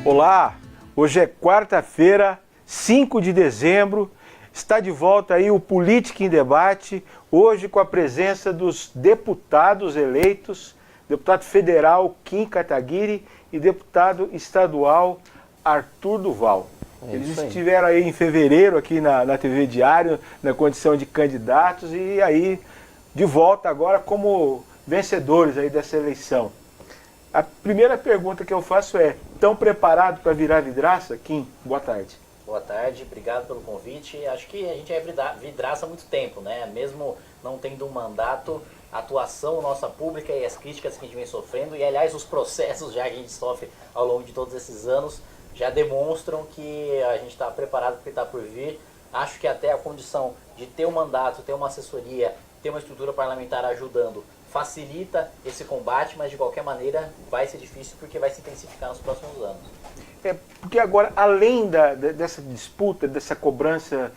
Olá, hoje é quarta-feira, 5 de dezembro, está de volta aí o Política em Debate, hoje com a presença dos deputados eleitos, deputado federal Kim Kataguiri e deputado estadual Arthur Duval. Eles estiveram aí em fevereiro aqui na TV Diário, na condição de candidatos e aí de volta agora como vencedores aí dessa eleição. A primeira pergunta que eu faço é, estão preparados para virar vidraça? Kim, boa tarde. Boa tarde, obrigado pelo convite. Acho que a gente é vidraça há muito tempo, né? Mesmo não tendo um mandato, a atuação nossa pública e as críticas que a gente vem sofrendo, e aliás os processos já que a gente sofre ao longo de todos esses anos, já demonstram que a gente está preparado para o que está por vir. Acho que até a condição de ter um mandato, ter uma assessoria, ter uma estrutura parlamentar ajudando, facilita esse combate, mas de qualquer maneira vai ser difícil porque vai se intensificar nos próximos anos. Porque agora, além dessa disputa, dessa cobrança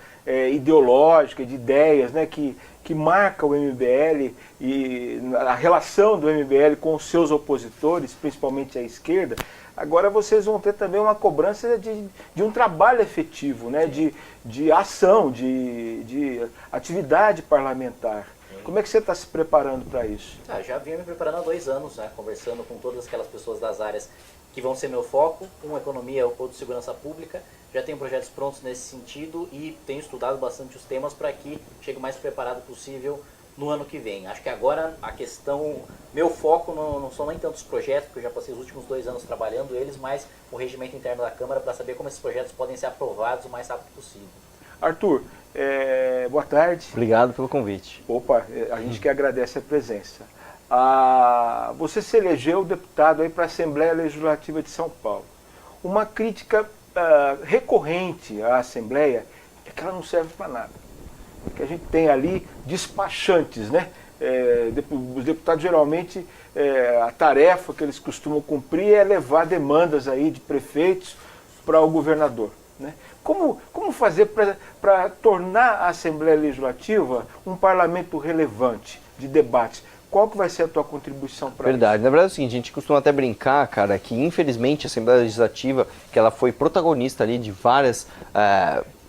ideológica, de ideias, né, que marca o MBL e a relação do MBL com os seus opositores, principalmente a esquerda, agora vocês vão ter também uma cobrança de um trabalho efetivo, né, de ação, de atividade parlamentar. Como é que você está se preparando para isso? Já vinha me preparando há 2 anos, né, conversando com todas aquelas pessoas das áreas que vão ser meu foco, um economia, outro segurança pública. Já tenho projetos prontos nesse sentido e tenho estudado bastante os temas para que chegue o mais preparado possível no ano que vem. Acho que agora a questão, meu foco não são nem tantos projetos, porque eu já passei os últimos 2 anos trabalhando eles, mas o regimento interno da Câmara para saber como esses projetos podem ser aprovados o mais rápido possível. Arthur, boa tarde. Obrigado pelo convite. Opa, a gente que agradece a presença. Você se elegeu deputado aí para a Assembleia Legislativa de São Paulo. Uma crítica recorrente à Assembleia é que ela não serve para nada. Que a gente tem ali despachantes, né? Os deputados geralmente, a tarefa que eles costumam cumprir é levar demandas aí de prefeitos para o governador, né? Como fazer para tornar a Assembleia Legislativa um parlamento relevante, de debate? Qual que vai ser a tua contribuição para isso? Verdade. Na verdade é o seguinte, a gente costuma até brincar, cara, que infelizmente a Assembleia Legislativa, que ela foi protagonista ali de várias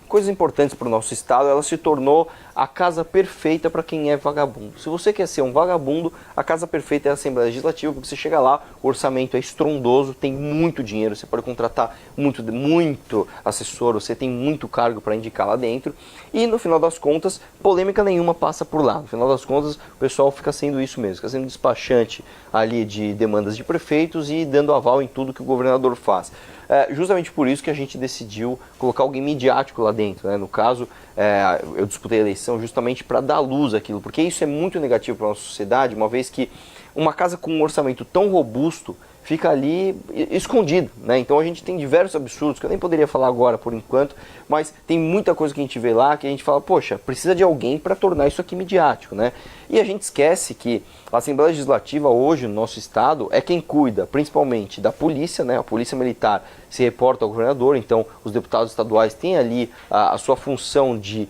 coisas importantes para o nosso estado, ela se tornou a casa perfeita para quem é vagabundo. Se você quer ser um vagabundo, a casa perfeita é a Assembleia Legislativa, porque você chega lá, o orçamento é estrondoso, tem muito dinheiro, você pode contratar muito assessor, você tem muito cargo para indicar lá dentro, e no final das contas, polêmica nenhuma passa por lá. No final das contas, o pessoal fica sendo isso mesmo, fica sendo despachante ali de demandas de prefeitos e dando aval em tudo que o governador faz. Justamente por isso que a gente decidiu colocar alguém midiático lá dentro, né? No caso, eu disputei a eleição justamente para dar luz àquilo, porque isso é muito negativo para a nossa sociedade, uma vez que uma casa com um orçamento tão robusto fica ali escondido, né? Então a gente tem diversos absurdos, que eu nem poderia falar agora por enquanto, mas tem muita coisa que a gente vê lá que a gente fala, poxa, precisa de alguém para tornar isso aqui midiático, né? E a gente esquece que a Assembleia Legislativa hoje no nosso estado é quem cuida principalmente da polícia, né? A polícia militar se reporta ao governador, então os deputados estaduais têm ali a sua função de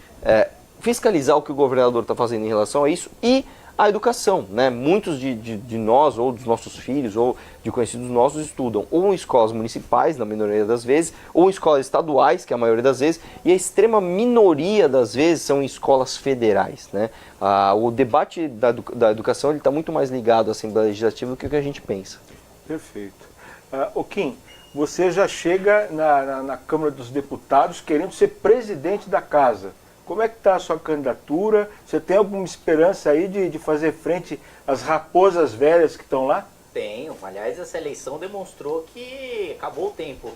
fiscalizar o que o governador está fazendo em relação a isso, e a educação, né? Muitos de nós, ou dos nossos filhos, ou de conhecidos nossos, estudam ou em escolas municipais, na maioria das vezes, ou em escolas estaduais, que é a maioria das vezes, e a extrema minoria das vezes são em escolas federais, né? O debate da educação está muito mais ligado à Assembleia Legislativa do que o que a gente pensa. Perfeito. Kim, você já chega na Câmara dos Deputados querendo ser presidente da casa. Como é que está a sua candidatura? Você tem alguma esperança aí de fazer frente às raposas velhas que estão lá? Tenho. Aliás, essa eleição demonstrou que acabou o tempo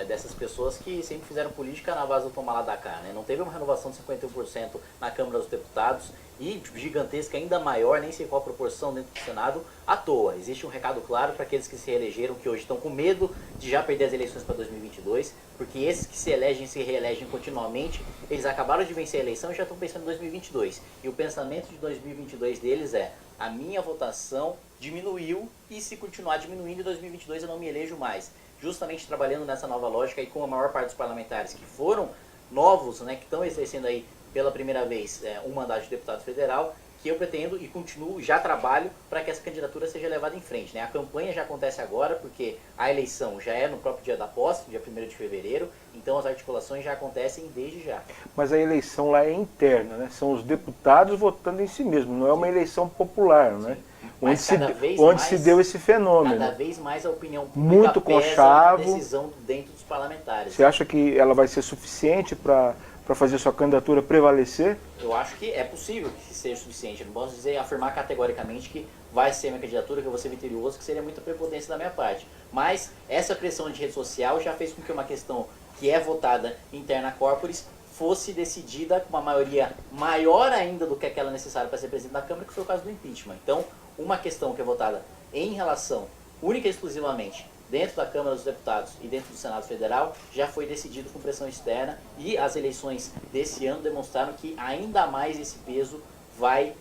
dessas pessoas que sempre fizeram política na base do toma lá da cá, né? Não teve uma renovação de 51% na Câmara dos Deputados e gigantesca ainda maior, nem sei qual a proporção dentro do Senado, à toa. Existe um recado claro para aqueles que se reelegeram, que hoje estão com medo de já perder as eleições para 2022, porque esses que se elegem e se reelegem continuamente, eles acabaram de vencer a eleição e já estão pensando em 2022. E o pensamento de 2022 deles é: a minha votação diminuiu e se continuar diminuindo em 2022 eu não me elejo mais. Justamente trabalhando nessa nova lógica e com a maior parte dos parlamentares que foram novos, né, que estão exercendo aí pela primeira vez um mandato de deputado federal, que eu pretendo e continuo, já trabalho para que essa candidatura seja levada em frente, né? A campanha já acontece agora, porque a eleição já é no próprio dia da posse, dia 1º de fevereiro, então as articulações já acontecem desde já. Mas a eleição lá é interna, né? São os deputados votando em si mesmos, não é uma eleição popular, né? Onde se deu esse fenômeno. Cada vez mais a opinião pública muito conchavo. A decisão dentro dos parlamentares. Você acha que ela vai ser suficiente para fazer sua candidatura prevalecer? Eu acho que é possível que seja suficiente. Eu não posso afirmar categoricamente que vai ser minha candidatura, que eu vou ser vitorioso, que seria muita prepotência da minha parte. Mas essa pressão de rede social já fez com que uma questão que é votada interna corporis fosse decidida com uma maioria maior ainda do que aquela necessária para ser presidente da Câmara, que foi o caso do impeachment. Então, uma questão que é votada em relação única e exclusivamente dentro da Câmara dos Deputados e dentro do Senado Federal já foi decidido com pressão externa, e as eleições desse ano demonstraram que ainda mais esse peso vai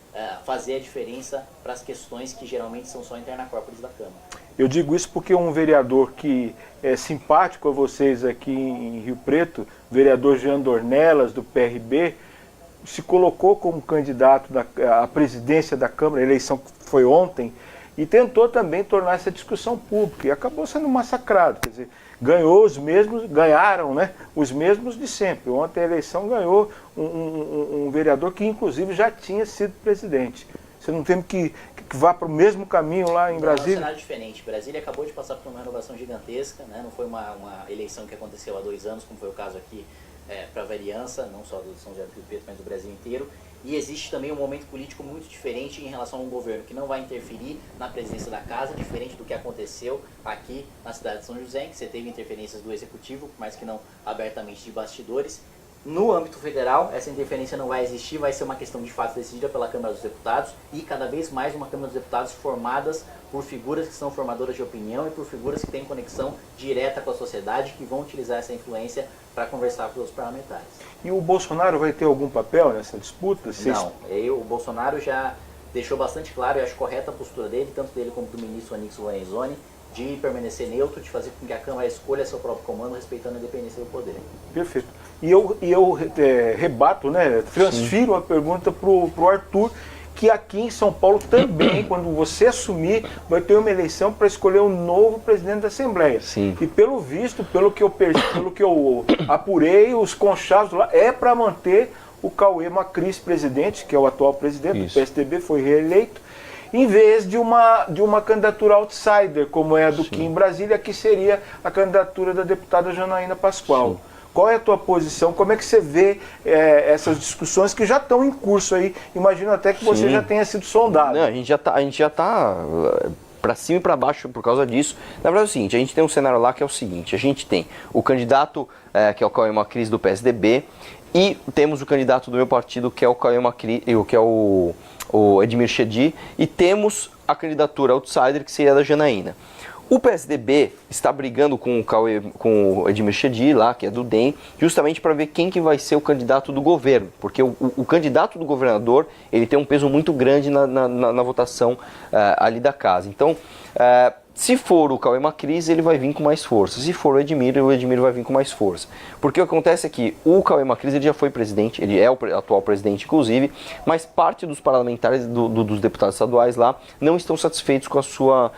fazer a diferença para as questões que geralmente são só interna corporis da Câmara. Eu digo isso porque um vereador que é simpático a vocês aqui em Rio Preto, vereador Jean Dornelas, do PRB, se colocou como candidato à presidência da Câmara, a eleição foi ontem, e tentou também tornar essa discussão pública, e acabou sendo massacrado. Quer dizer, ganharam, né, os mesmos de sempre. Ontem a eleição ganhou um vereador que inclusive já tinha sido presidente. Você não tem que vá para o mesmo caminho lá em Brasília? É um cenário diferente. Brasília acabou de passar por uma renovação gigantesca, né? Não foi uma eleição que aconteceu há 2 anos, como foi o caso aqui para a vereança, não só do São José do Rio Preto, mas do Brasil inteiro. E existe também um momento político muito diferente em relação a um governo que não vai interferir na presidência da casa, diferente do que aconteceu aqui na cidade de São José, em que você teve interferências do Executivo, mas que não abertamente de bastidores. No âmbito federal, essa interferência não vai existir, vai ser uma questão de fato decidida pela Câmara dos Deputados, e cada vez mais uma Câmara dos Deputados formadas por figuras que são formadoras de opinião e por figuras que têm conexão direta com a sociedade, que vão utilizar essa influência para conversar com os parlamentares. E o Bolsonaro vai ter algum papel nessa disputa? Não, o Bolsonaro já deixou bastante claro, e acho correta a postura dele, tanto dele como do ministro Onyx Lorenzoni, de permanecer neutro, de fazer com que a Câmara escolha seu próprio comando, respeitando a independência do poder. Perfeito. E eu rebato, né, transfiro a pergunta para o Arthur, que aqui em São Paulo também, quando você assumir, vai ter uma eleição para escolher um novo presidente da Assembleia. Sim. E pelo visto, pelo que eu apurei, os conchavos lá é para manter o Cauê Macris presidente, que é o atual presidente do PSDB, foi reeleito, em vez de uma candidatura outsider, como é a do Kim em Brasília, que seria a candidatura da deputada Janaína Pascoal. Sim. Qual é a tua posição? Como é que você vê essas discussões que já estão em curso aí? Imagino até que você já tenha sido sondado. Não, a gente já tá para cima e para baixo por causa disso. Na verdade é o seguinte, a gente tem um cenário lá que é o seguinte: a gente tem o candidato que é o Cauê Macris do PSDB, e temos o candidato do meu partido que é o Cauê Macris, que é o Edmir Chedid, e temos a candidatura outsider que seria a da Janaína. O PSDB está brigando com o Edmir Chedid lá, que é do DEM, justamente para ver quem que vai ser o candidato do governo, porque o candidato do governador, ele tem um peso muito grande na votação ali da casa. Então, Se for o Cauê Macris, ele vai vir com mais força. Se for o Edmir vai vir com mais força. Porque o que acontece é que o Cauê Macris ele já foi presidente, ele é o atual presidente, inclusive, mas parte dos parlamentares, dos deputados estaduais lá, não estão satisfeitos com a sua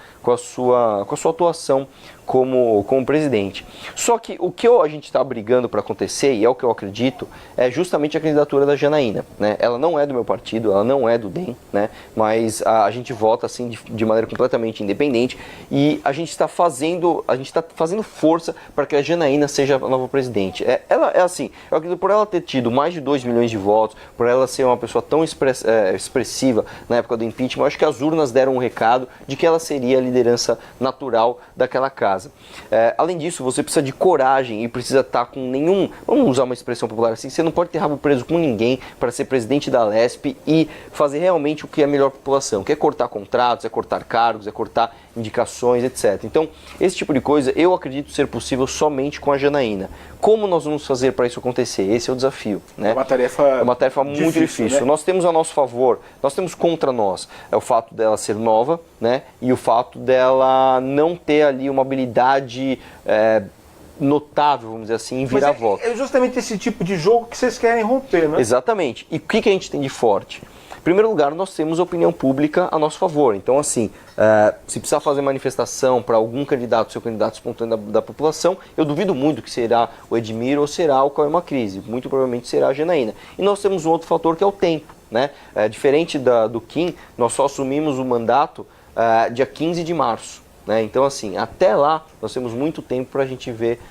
atuação como presidente. Só que o que a gente está brigando para acontecer, e é o que eu acredito, é justamente a candidatura da Janaína, né? Ela não é do meu partido, ela não é do DEM, né? Mas a gente vota assim de maneira completamente independente e a gente está fazendo força para que a Janaína seja a nova presidente. Ela é assim, eu acredito por ela ter tido mais de 2 milhões de votos, por ela ser uma pessoa tão expressiva na época do impeachment, eu acho que as urnas deram um recado de que ela seria a liderança natural daquela casa. Além disso, você precisa de coragem e precisa estar com nenhum, vamos usar uma expressão popular assim, você não pode ter rabo preso com ninguém para ser presidente da Alesp e fazer realmente o que é melhor para a população, que é cortar contratos, é cortar cargos, é cortar indicações, etc. Então, esse tipo de coisa eu acredito ser possível somente com a Janaína. Como nós vamos fazer para isso acontecer? Esse é o desafio, né? É uma tarefa muito difícil. Né? Nós temos a nosso favor, nós temos contra nós, é o fato dela ser nova, né? E o fato dela não ter ali uma habilidade notável, vamos dizer assim, em virar voto. É justamente esse tipo de jogo que vocês querem romper, né? Exatamente. E o que a gente tem de forte? Em primeiro lugar, nós temos a opinião pública a nosso favor. Então, assim, se precisar fazer manifestação para algum candidato, seu candidato espontâneo da população, eu duvido muito que será o Edmir ou será o Cauê Macris. Muito provavelmente será a Janaína. E nós temos um outro fator que é o tempo, né? Diferente do Kim, nós só assumimos o mandato dia 15 de março. Né? Então, assim, até lá, nós temos muito tempo para a gente ver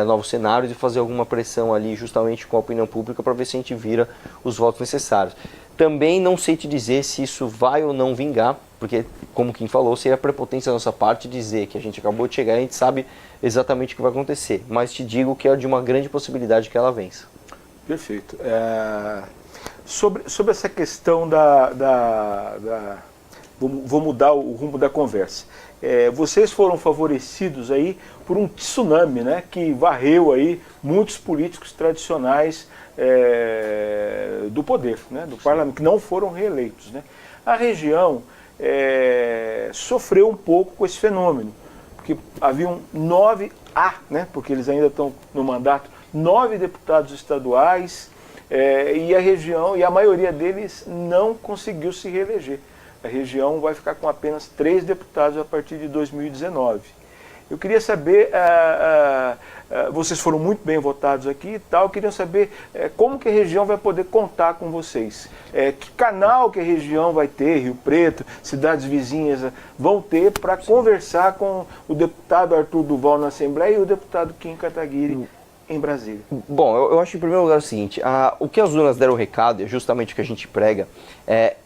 novos cenários e fazer alguma pressão ali, justamente com a opinião pública, para ver se a gente vira os votos necessários. Também não sei te dizer se isso vai ou não vingar, porque, como quem falou, seria prepotência da nossa parte dizer que a gente acabou de chegar e a gente sabe exatamente o que vai acontecer. Mas te digo que é de uma grande possibilidade que ela vença. Perfeito. Sobre essa questão vou mudar o rumo da conversa. Vocês foram favorecidos aí por um tsunami, né, que varreu aí muitos políticos tradicionais do poder, né, do parlamento, que não foram reeleitos, né. A região sofreu um pouco com esse fenômeno, porque haviam 9, né, porque eles ainda estão no mandato, 9 deputados estaduais e a região, e a maioria deles não conseguiu se reeleger. A região vai ficar com apenas 3 deputados a partir de 2019. Eu queria saber, vocês foram muito bem votados aqui e tal, eu queria saber como que a região vai poder contar com vocês. Que canal que a região vai ter, Rio Preto, cidades vizinhas, vão ter para conversar com o deputado Arthur Duval na Assembleia e o deputado Kim Kataguiri em Brasília. Bom, eu acho em primeiro lugar o seguinte, o que as urnas deram o recado, é justamente o que a gente prega,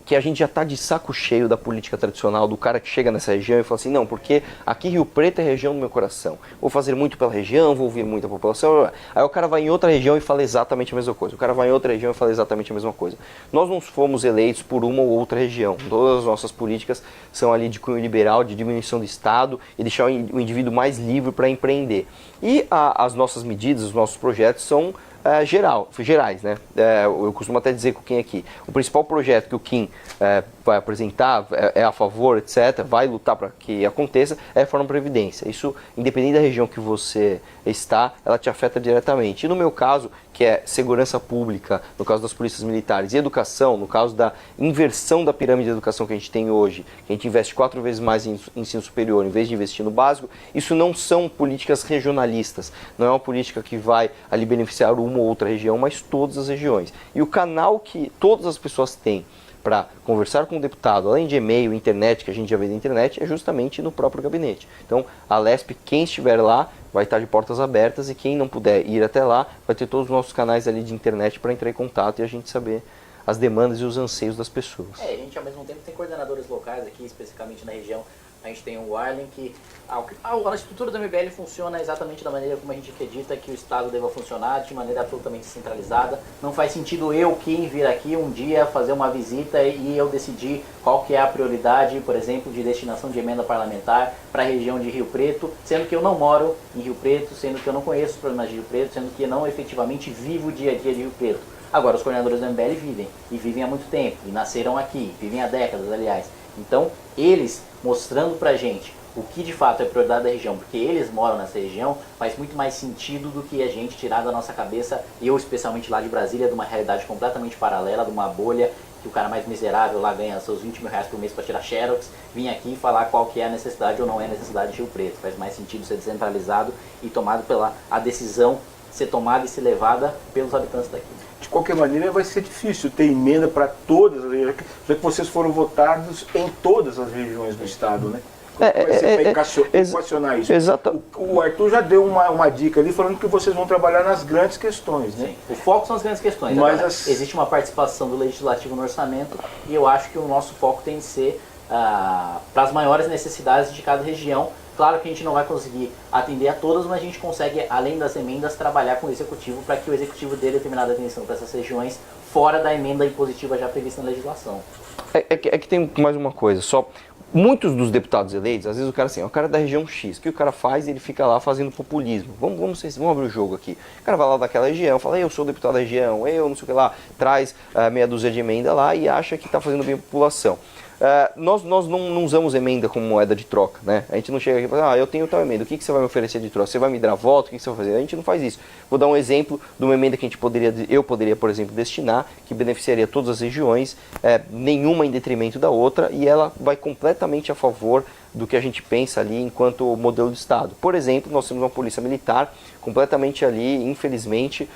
que a gente já está de saco cheio da política tradicional, do cara que chega nessa região e fala assim, não, porque aqui Rio Preto é a região do meu coração, vou fazer muito pela região, vou ouvir muita população, aí o cara vai em outra região e fala exatamente a mesma coisa, o cara vai em outra região e fala exatamente a mesma coisa. Nós não fomos eleitos por uma ou outra região, todas as nossas políticas são ali de cunho liberal, de diminuição do Estado e deixar o indivíduo mais livre para empreender. E as nossas medidas, os nossos projetos são gerais, né? Eu costumo até dizer com quem aqui, o principal projeto que o Kim vai apresentar, a favor, etc., vai lutar para que aconteça, é a reforma da Previdência. Isso, independente da região que você está, ela te afeta diretamente. E no meu caso, que é segurança pública, no caso das polícias militares, e educação, no caso da inversão da pirâmide de educação que a gente tem hoje, que a gente investe 4 vezes mais em ensino superior em vez de investir no básico, isso não são políticas regionalistas, não é uma política que vai ali beneficiar uma ou outra região, mas todas as regiões. E o canal que todas as pessoas têm para conversar com o deputado, além de e-mail, internet, que a gente já vê na internet, é justamente no próprio gabinete. Então, a Alesp, quem estiver lá, vai estar de portas abertas, e quem não puder ir até lá, vai ter todos os nossos canais ali de internet para entrar em contato e a gente saber as demandas e os anseios das pessoas. A gente ao mesmo tempo tem coordenadores locais aqui, especificamente na região. A gente tem o Arlen, que a estrutura do MBL funciona exatamente da maneira como a gente acredita que o Estado deva funcionar, de maneira absolutamente centralizada. Não faz sentido eu, Kim, vir aqui um dia fazer uma visita e eu decidir qual que é a prioridade, por exemplo, de destinação de emenda parlamentar para a região de Rio Preto, sendo que eu não moro em Rio Preto, sendo que eu não conheço os problemas de Rio Preto, sendo que eu não efetivamente vivo o dia a dia de Rio Preto. Agora, os coordenadores do MBL vivem, e vivem há muito tempo, e nasceram aqui, vivem há décadas, aliás. Então, eles mostrando pra gente o que de fato é prioridade da região, porque eles moram nessa região, faz muito mais sentido do que a gente tirar da nossa cabeça, eu especialmente lá de Brasília, de uma realidade completamente paralela, de uma bolha, que o cara mais miserável lá ganha seus 20 mil reais por mês para tirar xerox, vir aqui e falar qual que é a necessidade ou não é a necessidade de Rio Preto. Faz mais sentido ser descentralizado e tomado a decisão ser tomada e ser levada pelos habitantes daqui. De qualquer maneira, vai ser difícil ter emenda para todas as regiões, já que vocês foram votados em todas as regiões do estado, né? Como vai ser para equacionar isso? Exato. O Arthur já deu uma dica ali, falando que vocês vão trabalhar nas grandes questões, né? Sim. O foco são as grandes questões. Mas agora, existe uma participação do Legislativo no orçamento e eu acho que o nosso foco tem que ser para as maiores necessidades de cada região. Claro que a gente não vai conseguir atender a todas, mas a gente consegue, além das emendas, trabalhar com o Executivo para que o Executivo dê determinada atenção para essas regiões, fora da emenda impositiva já prevista na legislação. É que tem mais uma coisa, só muitos dos deputados eleitos, às vezes o cara assim, é o cara da região X, o que o cara faz, ele fica lá fazendo populismo. Vamos abrir o jogo aqui. O cara vai lá daquela região, fala, eu sou deputado da região, eu não sei o que lá, traz meia dúzia de emenda lá e acha que está fazendo bem a população. Nós não usamos emenda como moeda de troca, né? A gente não chega aqui e fala, eu tenho tal emenda, o que você vai me oferecer de troca? Você vai me dar voto? O que você vai fazer? A gente não faz isso. Vou dar um exemplo de uma emenda que eu poderia, por exemplo, destinar, que beneficiaria todas as regiões, nenhuma em detrimento da outra, e ela vai completamente a favor do que a gente pensa ali enquanto modelo de Estado. Por exemplo, nós temos uma polícia militar completamente ali, infelizmente,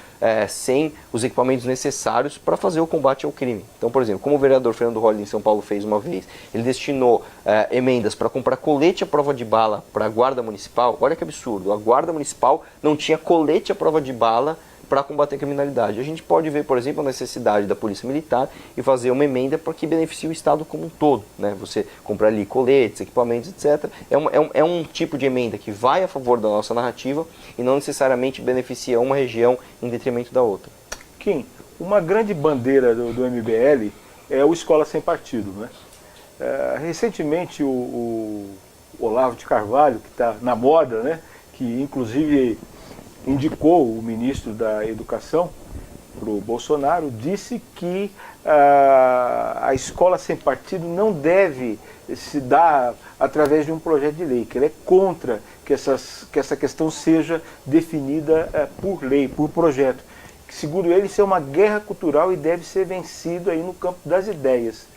sem os equipamentos necessários para fazer o combate ao crime. Então, por exemplo, como o vereador Fernando Holliday em São Paulo fez uma vez, ele destinou emendas para comprar colete à prova de bala para a Guarda Municipal. Olha que absurdo, a Guarda Municipal não tinha colete à prova de bala para combater a criminalidade. A gente pode ver, por exemplo, a necessidade da Polícia Militar e fazer uma emenda para que beneficie o Estado como um todo, né? Você comprar ali coletes, equipamentos, etc. É um tipo de emenda que vai a favor da nossa narrativa e não necessariamente beneficia uma região em detrimento da outra. Kim, uma grande bandeira do MBL é o Escola Sem Partido, né? Recentemente o Olavo de Carvalho, que está na moda, né? Que inclusive indicou o ministro da Educação para o Bolsonaro, disse que a escola sem partido não deve se dar através de um projeto de lei, que ele é contra que essa questão seja definida por lei, por projeto. Que, segundo ele, isso é uma guerra cultural e deve ser vencido aí no campo das ideias.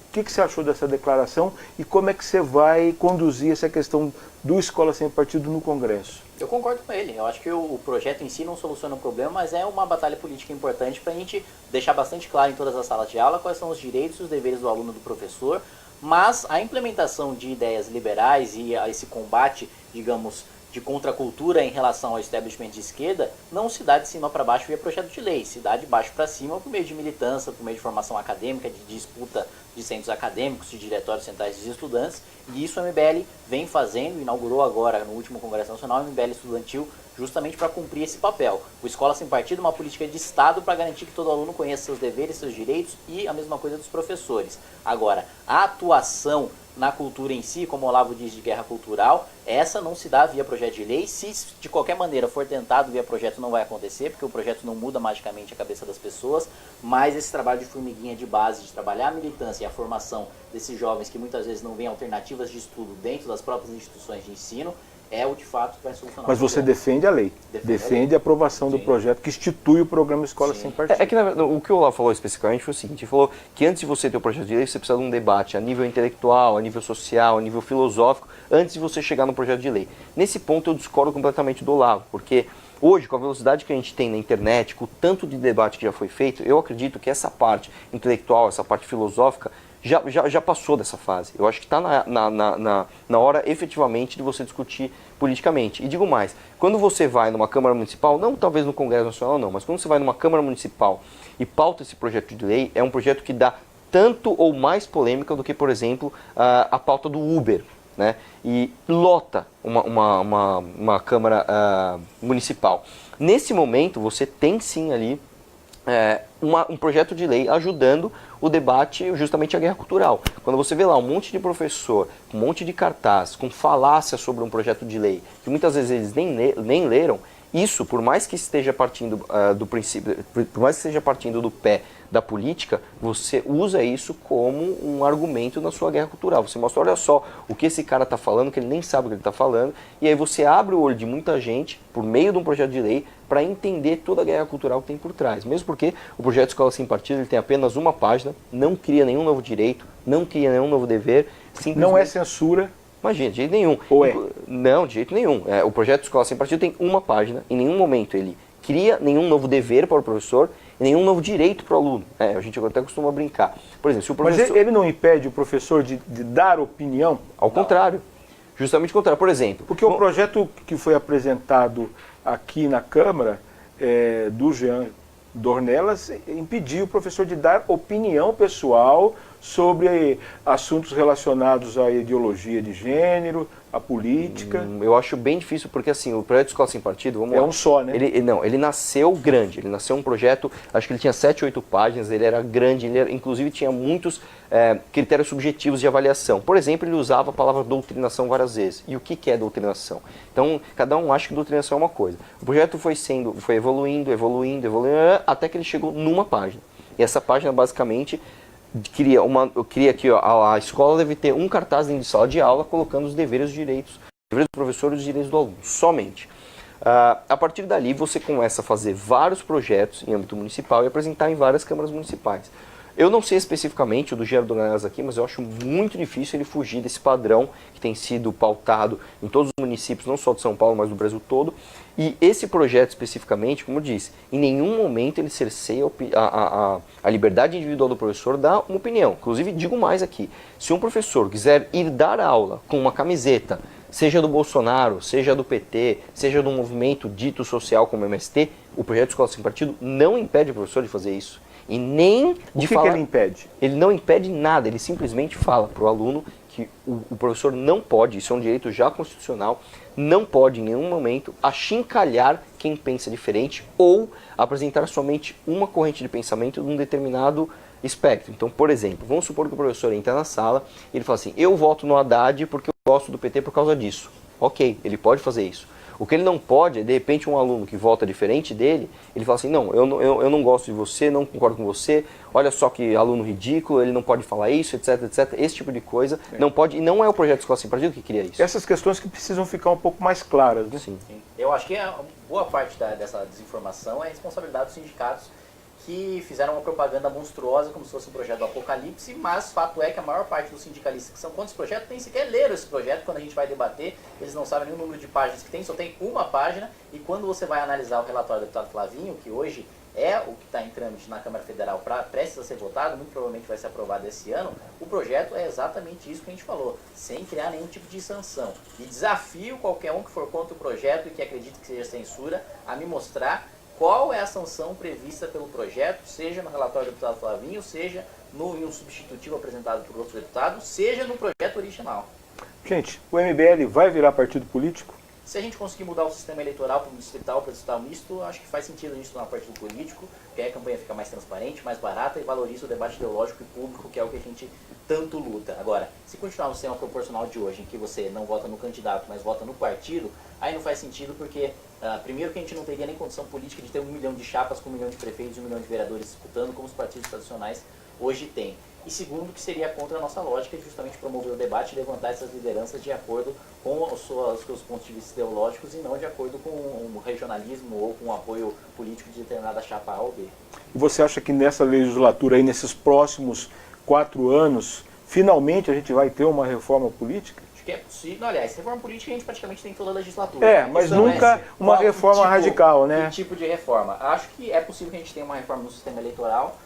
O que você achou dessa declaração e como é que você vai conduzir essa questão do Escola Sem Partido no Congresso? Eu concordo com ele. Eu acho que o projeto em si não soluciona o problema, mas é uma batalha política importante para a gente deixar bastante claro em todas as salas de aula quais são os direitos e os deveres do aluno e do professor, mas a implementação de ideias liberais e esse combate, digamos, de contracultura em relação ao establishment de esquerda não se dá de cima para baixo via projeto de lei, se dá de baixo para cima por meio de militância, por meio de formação acadêmica, de disputa de centros acadêmicos, de diretórios centrais de estudantes, e isso a MBL vem fazendo, inaugurou agora no último Congresso Nacional, o MBL Estudantil, justamente para cumprir esse papel. O Escola Sem Partido é uma política de Estado para garantir que todo aluno conheça seus deveres, seus direitos e a mesma coisa dos professores. Agora, a atuação na cultura em si, como o Olavo diz, de guerra cultural, essa não se dá via projeto de lei. Se de qualquer maneira for tentado via projeto, não vai acontecer, porque o projeto não muda magicamente a cabeça das pessoas, mas esse trabalho de formiguinha de base, de trabalhar a militância e a formação desses jovens que muitas vezes não veem alternativas de estudo dentro das próprias instituições de ensino, é o de fato que vai solucionar. Mas você defende a lei, defende a aprovação do projeto que institui o programa Escola Sem Partido. É que o que o Olavo falou especificamente foi o seguinte: ele falou que antes de você ter o projeto de lei, você precisa de um debate a nível intelectual, a nível social, a nível filosófico, antes de você chegar no projeto de lei. Nesse ponto eu discordo completamente do Olavo, porque hoje, com a velocidade que a gente tem na internet, com o tanto de debate que já foi feito, eu acredito que essa parte intelectual, essa parte filosófica, já passou dessa fase. Eu acho que está na hora efetivamente de você discutir politicamente. E digo mais, quando você vai numa Câmara Municipal, não talvez no Congresso Nacional não, mas quando você vai numa Câmara Municipal e pauta esse projeto de lei, é um projeto que dá tanto ou mais polêmica do que, por exemplo, a pauta do Uber, né? E lota uma Câmara Municipal. Nesse momento, você tem sim ali um projeto de lei ajudando o debate, justamente a guerra cultural. Quando você vê lá um monte de professor, um monte de cartaz, com falácia sobre um projeto de lei, que muitas vezes eles nem leram, isso, por mais que esteja partindo do princípio, por mais que esteja partindo do pé da política, você usa isso como um argumento na sua guerra cultural. Você mostra, olha só, o que esse cara está falando, que ele nem sabe o que ele está falando, e aí você abre o olho de muita gente, por meio de um projeto de lei, para entender toda a guerra cultural que tem por trás. Mesmo porque o projeto Escola Sem Partido ele tem apenas uma página, não cria nenhum novo direito, não cria nenhum novo dever. Não é censura. Imagina, de jeito nenhum. Ou é? Não, de jeito nenhum. O projeto Escola Sem Partido tem uma página, em nenhum momento ele cria nenhum novo dever para o professor e nenhum novo direito para o aluno. A gente até costuma brincar. Por exemplo, se o professor... Mas ele não impede o professor de dar opinião? Ao contrário. Justamente o contrário. Por exemplo... Porque o projeto que foi apresentado aqui na Câmara, do Jean Dornelas, impediu o professor de dar opinião pessoal sobre assuntos relacionados à ideologia de gênero, à política. Eu acho bem difícil, porque assim, o projeto Escola Sem Partido, vamos lá. É um só, né? Ele nasceu grande, ele nasceu um projeto, acho que ele tinha 7, 8 páginas, ele era grande, inclusive tinha muitos critérios subjetivos de avaliação. Por exemplo, ele usava a palavra doutrinação várias vezes. E o que é doutrinação? Então, cada um acha que doutrinação é uma coisa. O projeto foi evoluindo, até que ele chegou numa página. E essa página, basicamente, queria que a escola deve ter um cartaz dentro de sala de aula colocando os deveres e os direitos, os deveres do professor e os direitos do aluno, somente. A partir dali você começa a fazer vários projetos em âmbito municipal e apresentar em várias câmaras municipais. Eu não sei especificamente o do Gerardo Dornelas aqui, mas eu acho muito difícil ele fugir desse padrão que tem sido pautado em todos os municípios, não só de São Paulo, mas do Brasil todo. E esse projeto especificamente, como eu disse, em nenhum momento ele cerceia a liberdade individual do professor dar uma opinião. Inclusive, digo mais aqui, se um professor quiser ir dar aula com uma camiseta, seja do Bolsonaro, seja do PT, seja do movimento dito social como MST, o projeto Escola Sem Partido não impede o professor de fazer isso. E nem de falar... O que ele impede? Ele não impede nada, ele simplesmente fala para o aluno que o professor não pode, isso é um direito já constitucional, não pode em nenhum momento achincalhar quem pensa diferente ou apresentar somente uma corrente de pensamento de um determinado espectro. Então, por exemplo, vamos supor que o professor entra na sala e ele fala assim, eu voto no Haddad porque eu gosto do PT por causa disso. Ok, ele pode fazer isso. O que ele não pode é, de repente, um aluno que vota diferente dele, ele fala assim, não, eu não gosto de você, não concordo com você, olha só que aluno ridículo, ele não pode falar isso, etc, etc. Esse tipo de coisa não pode, e não é o projeto Escola Sem Partido que cria isso. Essas questões que precisam ficar um pouco mais claras, né? Sim. Eu acho que boa parte dessa desinformação é a responsabilidade dos sindicatos que fizeram uma propaganda monstruosa como se fosse um projeto do apocalipse, mas fato é que a maior parte dos sindicalistas que são contra esse projeto nem sequer leram esse projeto. Quando a gente vai debater, eles não sabem nem o número de páginas que tem, só tem uma página, e quando você vai analisar o relatório do deputado Flavinho, que hoje é o que está em trâmite na Câmara Federal, prestes a ser votado, muito provavelmente vai ser aprovado esse ano, o projeto é exatamente isso que a gente falou, sem criar nenhum tipo de sanção. E desafio qualquer um que for contra o projeto e que acredite que seja censura a me mostrar qual é a sanção prevista pelo projeto, seja no relatório do deputado Flavinho, seja em um substitutivo apresentado por outro deputado, seja no projeto original. Gente, o MBL vai virar partido político? Se a gente conseguir mudar o sistema eleitoral para o distrital, para o distrital misto, acho que faz sentido a gente tornar partido político, porque aí a campanha fica mais transparente, mais barata e valoriza o debate ideológico e público, que é o que a gente tanto luta. Agora, se continuar no sistema proporcional de hoje, em que você não vota no candidato, mas vota no partido, aí não faz sentido porque, primeiro, que a gente não teria nem condição política de ter 1 milhão de chapas com 1 milhão de prefeitos e 1 milhão de vereadores disputando, como os partidos tradicionais hoje têm. E segundo, que seria contra a nossa lógica de justamente promover o debate e levantar essas lideranças de acordo com os seus pontos de vista ideológicos e não de acordo com o regionalismo ou com o apoio político de determinada chapa A ou B. E você acha que nessa legislatura, aí, nesses próximos 4 anos, finalmente a gente vai ter uma reforma política? Acho que é possível. Aliás, reforma política a gente praticamente tem toda a legislatura. Mas nunca uma reforma radical, né? Que tipo de reforma? Acho que é possível que a gente tenha uma reforma no sistema eleitoral.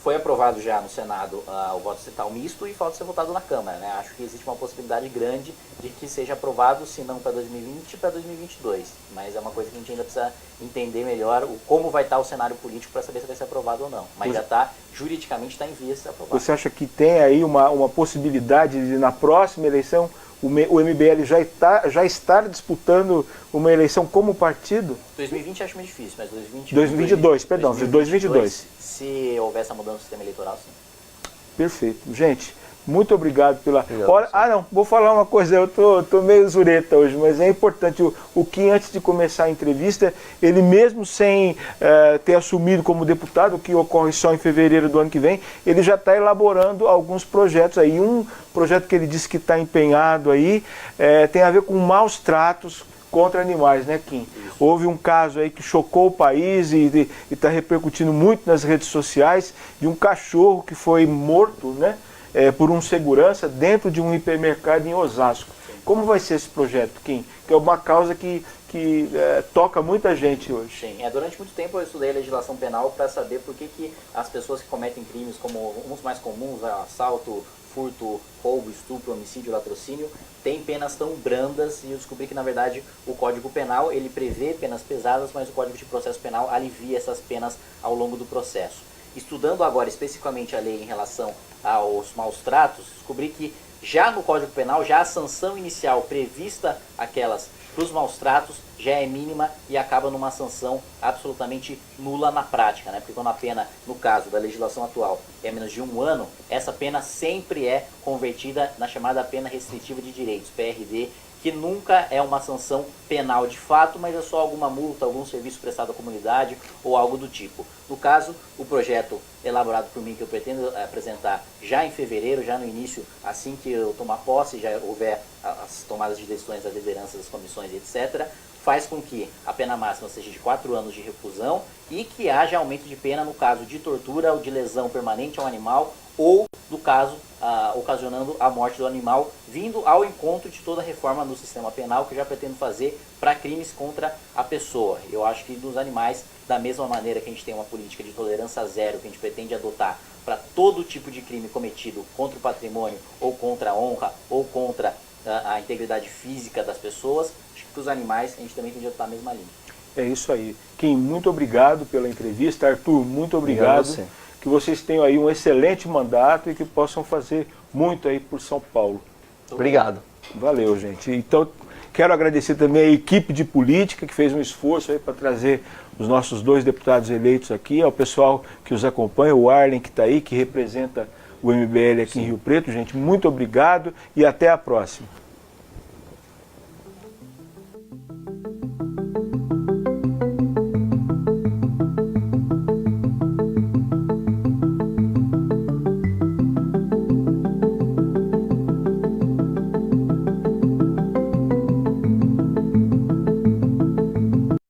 Foi aprovado já no Senado o voto distrital misto e falta ser votado na Câmara, né? Acho que existe uma possibilidade grande de que seja aprovado, se não para 2020, para 2022. Mas é uma coisa que a gente ainda precisa entender melhor como vai estar o cenário político para saber se vai ser aprovado ou não. Mas já está, juridicamente está em vias de ser aprovado. Você acha que tem aí uma possibilidade de, na próxima eleição, o MBL já estar disputando uma eleição como partido? 2020 acho meio difícil, mas 2022, perdão, 2022. Se houver essa mudança no sistema eleitoral, sim. Perfeito. Gente, Muito obrigado pela... Obrigado, Olha, não, vou falar uma coisa, eu tô meio zureta hoje, mas é importante, o Kim, antes de começar a entrevista, ele mesmo sem ter assumido como deputado, o que ocorre só em fevereiro do ano que vem, ele já está elaborando alguns projetos aí. Um projeto que ele disse que está empenhado aí tem a ver com maus tratos contra animais, né, Kim? Isso. Houve um caso aí que chocou o país e está repercutindo muito nas redes sociais, de um cachorro que foi morto, né, por um segurança dentro de um hipermercado em Osasco. Como vai ser esse projeto, Kim? Que é uma causa que toca muita gente hoje. Sim, durante muito tempo eu estudei a legislação penal para saber por que as pessoas que cometem crimes, como uns mais comuns, assalto, furto, roubo, estupro, homicídio, latrocínio, têm penas tão brandas, e eu descobri que, na verdade, o Código Penal, ele prevê penas pesadas, mas o Código de Processo Penal alivia essas penas ao longo do processo. Estudando agora especificamente a lei em relação aos maus tratos, descobri que já no Código Penal, já a sanção inicial prevista aquelas para os maus tratos já é mínima e acaba numa sanção absolutamente nula na prática, né? Porque quando a pena, no caso da legislação atual, é menos de 1 ano, essa pena sempre é convertida na chamada pena restritiva de direitos, PRD, que nunca é uma sanção penal de fato, mas é só alguma multa, algum serviço prestado à comunidade ou algo do tipo. No caso, o projeto elaborado por mim, que eu pretendo apresentar já em fevereiro, já no início, assim que eu tomar posse, já houver as tomadas de decisões das lideranças das comissões, etc., faz com que a pena máxima seja de 4 anos de reclusão e que haja aumento de pena no caso de tortura ou de lesão permanente ao animal ou, no caso, ocasionando a morte do animal, vindo ao encontro de toda a reforma no sistema penal que eu já pretendo fazer para crimes contra a pessoa. Eu acho que dos animais, da mesma maneira que a gente tem uma política de tolerância zero que a gente pretende adotar para todo tipo de crime cometido contra o patrimônio ou contra a honra ou contra a integridade física das pessoas, acho que para os animais a gente também tem de adotar a mesma linha. É isso aí. Kim, muito obrigado pela entrevista. Arthur, muito obrigado. Você. Que vocês tenham aí um excelente mandato e que possam fazer muito aí por São Paulo. Obrigado. Valeu, gente. Então, quero agradecer também a equipe de política que fez um esforço aí para trazer os nossos 2 deputados eleitos aqui, ao pessoal que os acompanha, o Arlen que está aí, que representa o MBL aqui em Rio Preto. Gente, muito obrigado e até a próxima.